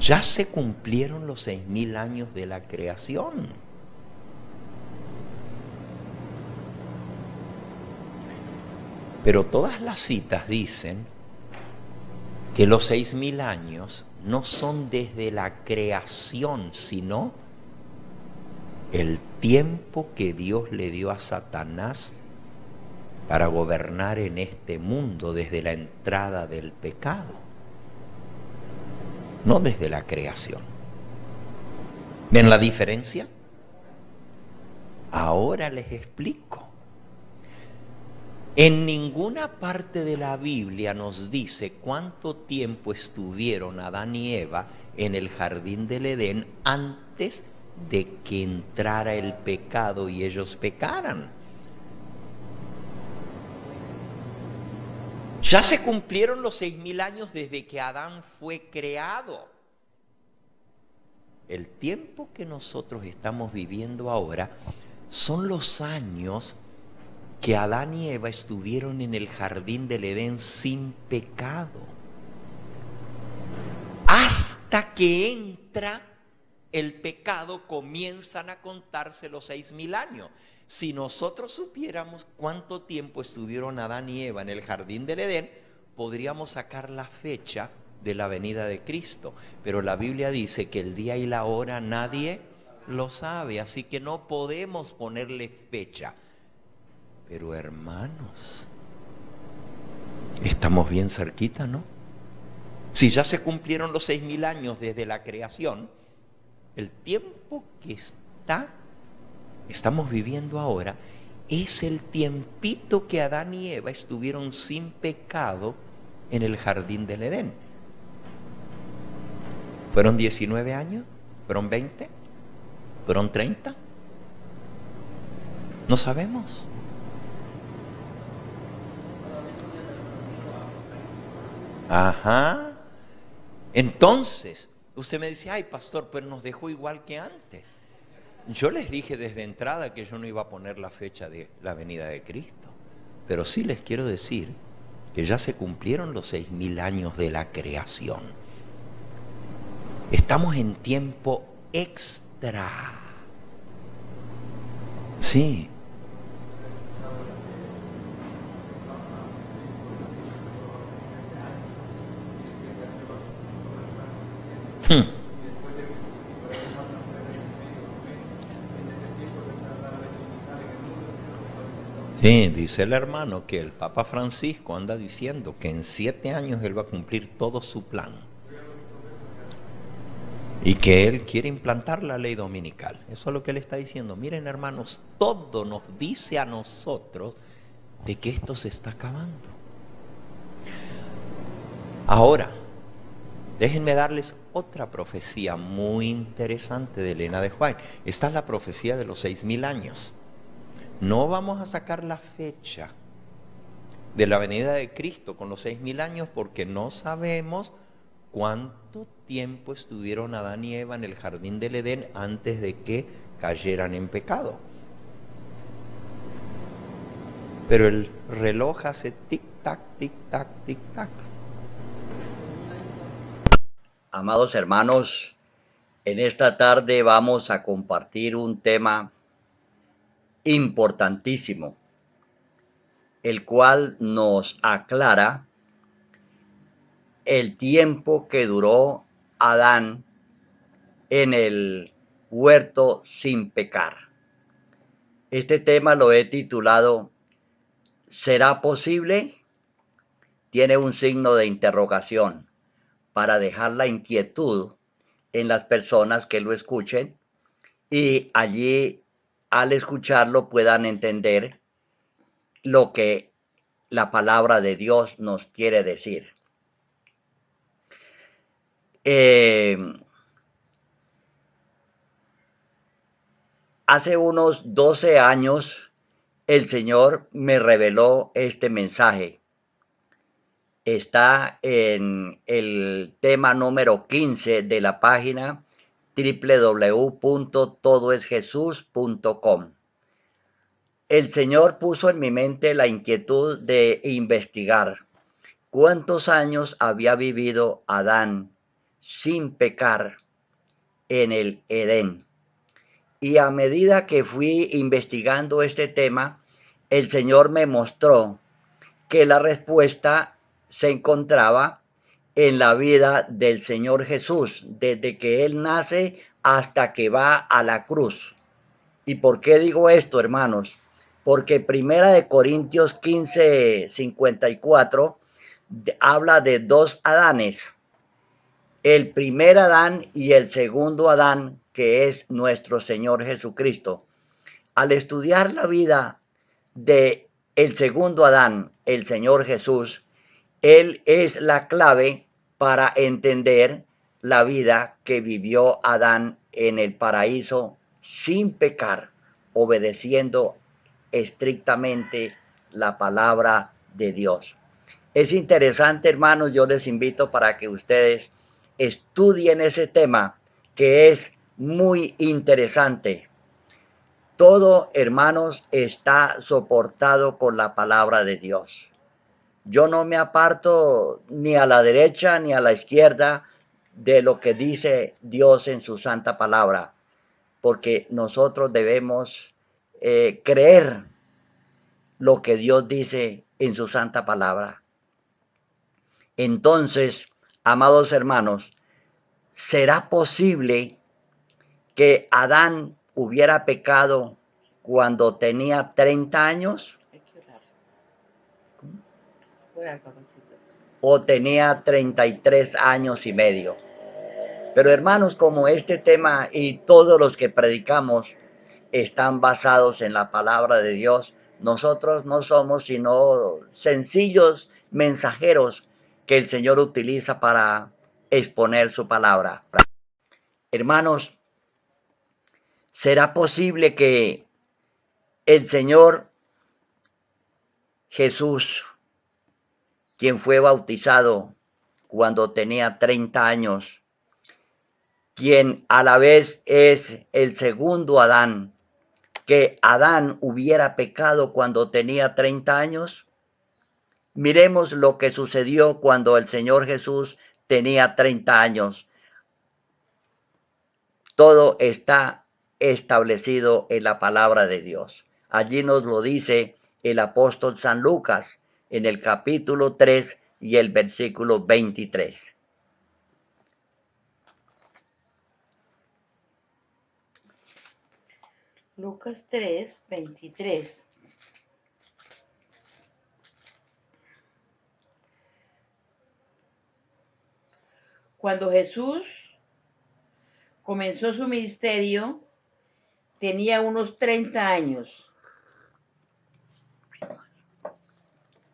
Ya se cumplieron los 6.000 años de la creación. Pero todas las citas dicen que los 6.000 años no son desde la creación, sino el tiempo que Dios le dio a Satanás para gobernar en este mundo desde la entrada del pecado, no desde la creación. ¿Ven la diferencia? Ahora les explico. En ninguna parte de la Biblia nos dice cuánto tiempo estuvieron Adán y Eva en el jardín del Edén antes de que entrara el pecado y ellos pecaran. Ya se cumplieron los 6.000 años desde que Adán fue creado. El tiempo que nosotros estamos viviendo ahora son los años que Adán y Eva estuvieron en el jardín del Edén sin pecado. Hasta que entra el pecado comienzan a contarse los 6.000 años. Si nosotros supiéramos cuánto tiempo estuvieron Adán y Eva en el jardín del Edén, podríamos sacar la fecha de la venida de Cristo. Pero la Biblia dice que el día y la hora nadie lo sabe, así que no podemos ponerle fecha. Pero hermanos, estamos bien cerquita, ¿no? Si ya se cumplieron los 6.000 años desde la creación, el tiempo que estamos viviendo ahora es el tiempito que Adán y Eva estuvieron sin pecado en el jardín del Edén. ¿Fueron 19 años? ¿Fueron 20? ¿Fueron 30? No sabemos. Ajá. Entonces, usted me dice, ay pastor, pero nos dejó igual que antes. Yo les dije desde entrada que yo no iba a poner la fecha de la venida de Cristo. Pero sí les quiero decir que ya se cumplieron los 6.000 años de la creación. Estamos en tiempo extra. Sí. Sí, dice el hermano que el Papa Francisco anda diciendo que en 7 años él va a cumplir todo su plan y que él quiere implantar la ley dominical. Eso es lo que él está diciendo. Miren, hermanos, todo nos dice a nosotros de que esto se está acabando. Ahora, déjenme darles otra profecía muy interesante de Elena de White. Esta es la profecía de los 6.000 años. No vamos a sacar la fecha de la venida de Cristo con los 6.000 años porque no sabemos cuánto tiempo estuvieron Adán y Eva en el jardín del Edén antes de que cayeran en pecado. Pero el reloj hace tic-tac, tic-tac, tic-tac. Amados hermanos, en esta tarde vamos a compartir un tema importantísimo, el cual nos aclara el tiempo que duró Adán en el huerto sin pecar. Este tema lo he titulado ¿Será posible? Tiene un signo de interrogación para dejar la inquietud en las personas que lo escuchen y allí al escucharlo puedan entender lo que la palabra de Dios nos quiere decir. Hace unos 12 años el Señor me reveló este mensaje. Está en el tema número 15 de la página www.todoesjesus.com. El Señor puso en mi mente la inquietud de investigar cuántos años había vivido Adán sin pecar en el Edén. Y a medida que fui investigando este tema, el Señor me mostró que la respuesta se encontraba en la vida del Señor Jesús, desde que Él nace hasta que va a la cruz. ¿Y por qué digo esto, hermanos? Porque Primera de Corintios 15:54 habla de dos Adanes, el primer Adán y el segundo Adán, que es nuestro Señor Jesucristo. Al estudiar la vida de el segundo Adán, el Señor Jesús, Él es la clave para entender la vida que vivió Adán en el paraíso sin pecar, obedeciendo estrictamente la palabra de Dios. Es interesante, hermanos, yo les invito para que ustedes estudien ese tema que es muy interesante. Todo, hermanos, está soportado con la palabra de Dios. Yo no me aparto ni a la derecha ni a la izquierda de lo que dice Dios en su santa palabra, porque nosotros debemos creer lo que Dios dice en su santa palabra. Entonces, amados hermanos, ¿será posible que Adán hubiera pecado cuando tenía 30 años? ¿O tenía 33 años y medio? Pero hermanos, como este tema y todos los que predicamos están basados en la palabra de Dios, nosotros no somos sino sencillos mensajeros que el Señor utiliza para exponer su palabra. Hermanos, ¿será posible que el Señor Jesús, quien fue bautizado cuando tenía 30 años, quien a la vez es el segundo Adán, que Adán hubiera pecado cuando tenía 30 años? Miremos lo que sucedió cuando el Señor Jesús tenía 30 años. Todo está establecido en la palabra de Dios. Allí nos lo dice el apóstol San Lucas en el capítulo 3 y el versículo 23. Lucas 3, 23. Cuando Jesús comenzó su ministerio, tenía unos 30 años.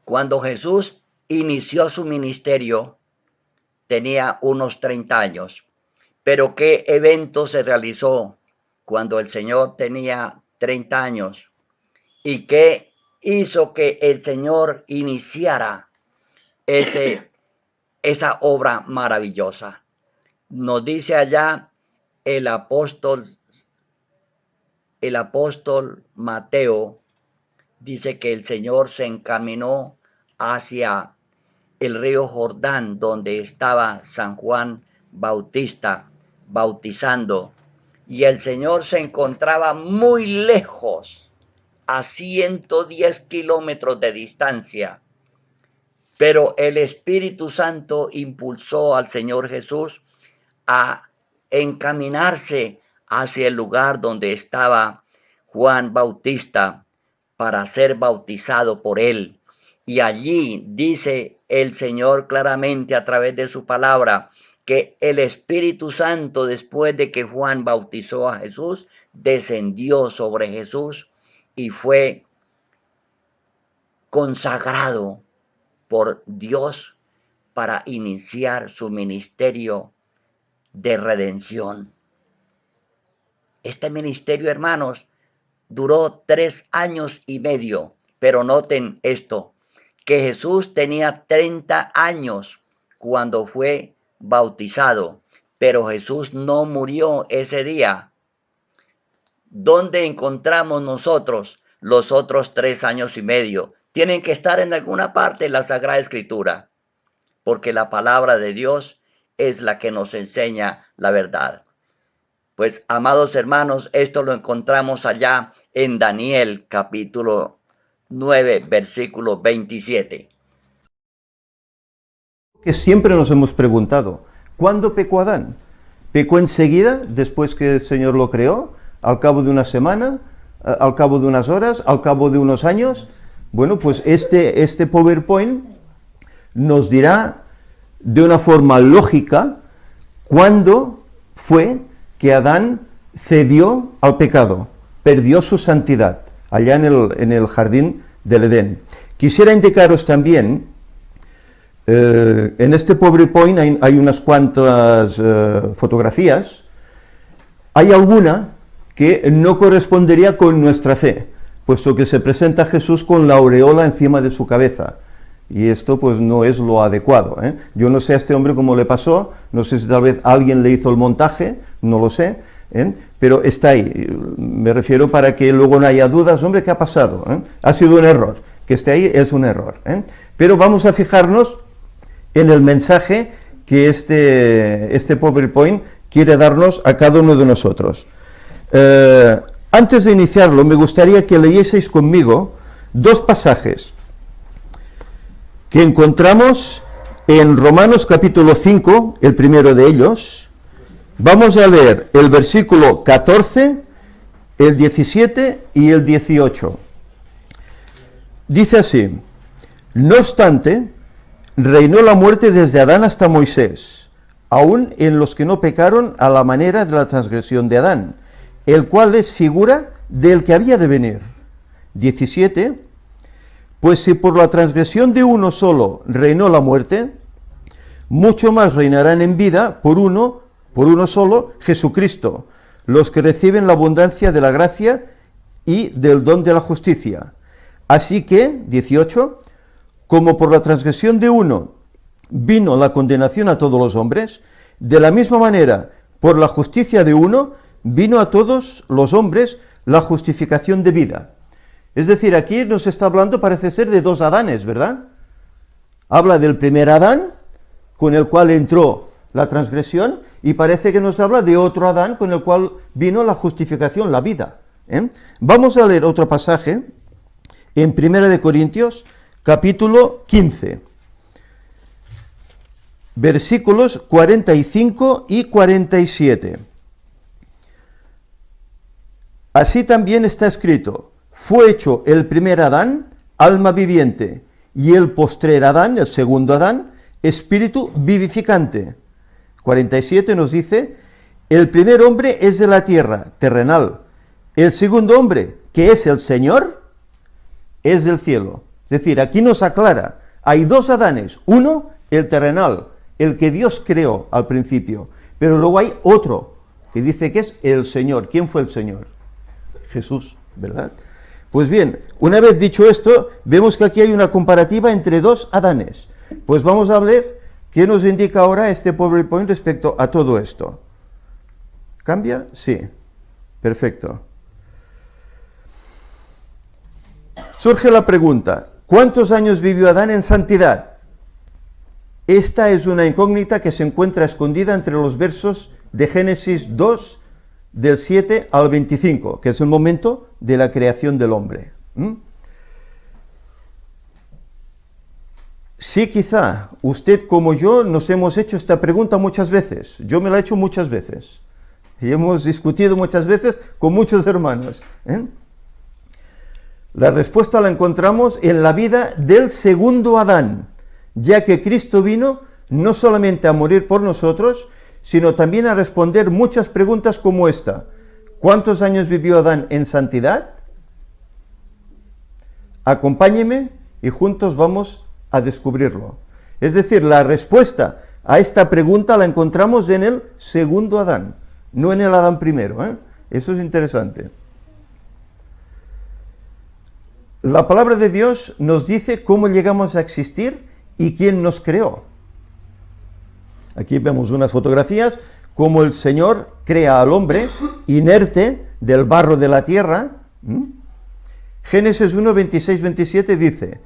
Cuando Jesús inició su ministerio, tenía unos 30 años. Pero ¿qué evento se realizó cuando el Señor tenía 30 años? ¿Y qué hizo que el Señor iniciara esa obra maravillosa? Nos dice allá el apóstol Mateo, dice que el Señor se encaminó hacia el río Jordán, donde estaba San Juan Bautista bautizando, y el Señor se encontraba muy lejos, a 110 kilómetros de distancia. Pero el Espíritu Santo impulsó al Señor Jesús a encaminarse hacia el lugar donde estaba Juan Bautista para ser bautizado por él. Y allí dice el Señor claramente a través de su palabra que el Espíritu Santo, después de que Juan bautizó a Jesús, descendió sobre Jesús y fue consagrado por Dios para iniciar su ministerio de redención. Este ministerio, hermanos, duró 3 años y medio, pero noten esto, que Jesús tenía 30 años cuando fue bautizado, pero Jesús no murió ese día. ¿Dónde encontramos nosotros los otros 3 años y medio? Tienen que estar en alguna parte de la Sagrada Escritura, porque la palabra de Dios es la que nos enseña la verdad. Pues, amados hermanos, esto lo encontramos allá en Daniel capítulo 9, versículo 27. Que siempre nos hemos preguntado, ¿cuándo pecó Adán? ¿Pecó enseguida, después que el Señor lo creó? ¿Al cabo de una semana? ¿Al cabo de unas horas? ¿Al cabo de unos años? Bueno, pues este PowerPoint nos dirá de una forma lógica cuándo fue que Adán cedió al pecado, perdió su santidad, allá en el jardín del Edén. Quisiera indicaros también, en este PowerPoint hay unas cuantas fotografías, hay alguna que no correspondería con nuestra fe, puesto que se presenta a Jesús con la aureola encima de su cabeza, y esto pues no es lo adecuado, ¿eh? Yo no sé a este hombre cómo le pasó, no sé si tal vez alguien le hizo el montaje, no lo sé, pero está ahí, me refiero para que luego no haya dudas, hombre, ¿qué ha pasado? Ha sido un error, que esté ahí es un error, pero vamos a fijarnos en el mensaje que este PowerPoint quiere darnos a cada uno de nosotros. Antes de iniciarlo, me gustaría que leyeseis conmigo dos pasajes que encontramos en Romanos capítulo 5, el primero de ellos. Vamos a leer el versículo 14, el 17 y el 18. Dice así: no obstante, reinó la muerte desde Adán hasta Moisés, aun en los que no pecaron a la manera de la transgresión de Adán, el cual es figura del que había de venir. 17. Pues si por la transgresión de uno solo reinó la muerte, mucho más reinarán en vida por uno solo, Jesucristo, los que reciben la abundancia de la gracia y del don de la justicia. Así que, 18, como por la transgresión de uno vino la condenación a todos los hombres, de la misma manera, por la justicia de uno, vino a todos los hombres la justificación de vida. Es decir, aquí nos está hablando, parece ser, de dos Adanes, ¿verdad? Habla del primer Adán, con el cual entró la transgresión, y parece que nos habla de otro Adán, con el cual vino la justificación, la vida. Vamos a leer otro pasaje, en 1 Corintios, capítulo 15, versículos 45 y 47. Así también está escrito: fue hecho el primer Adán, alma viviente, y el postrer Adán, el segundo Adán, espíritu vivificante. 47 nos dice: el primer hombre es de la tierra, terrenal. El segundo hombre, que es el Señor, es del cielo. Es decir, aquí nos aclara, hay dos Adanes, uno, el terrenal, el que Dios creó al principio, pero luego hay otro, que dice que es el Señor. ¿Quién fue el Señor? Jesús, ¿verdad? Pues bien, una vez dicho esto, vemos que aquí hay una comparativa entre dos Adanes. Pues vamos a ver qué nos indica ahora este PowerPoint respecto a todo esto. ¿Cambia? Sí. Perfecto. Surge la pregunta: ¿cuántos años vivió Adán en santidad? Esta es una incógnita que se encuentra escondida entre los versos de Génesis 2, del 7 al 25, que es el momento de la creación del hombre. Sí, quizá usted como yo nos hemos hecho esta pregunta muchas veces. Yo me la he hecho muchas veces. Y hemos discutido muchas veces con muchos hermanos. La respuesta la encontramos en la vida del segundo Adán, ya que Cristo vino no solamente a morir por nosotros, sino también a responder muchas preguntas como esta: ¿cuántos años vivió Adán en santidad? Acompáñeme y juntos vamos a descubrirlo. Es decir, la respuesta a esta pregunta la encontramos en el segundo Adán, no en el Adán primero, Eso es interesante. La palabra de Dios nos dice cómo llegamos a existir y quién nos creó. Aquí vemos unas fotografías, cómo el Señor crea al hombre inerte del barro de la tierra. Génesis 1, 26, 27 dice: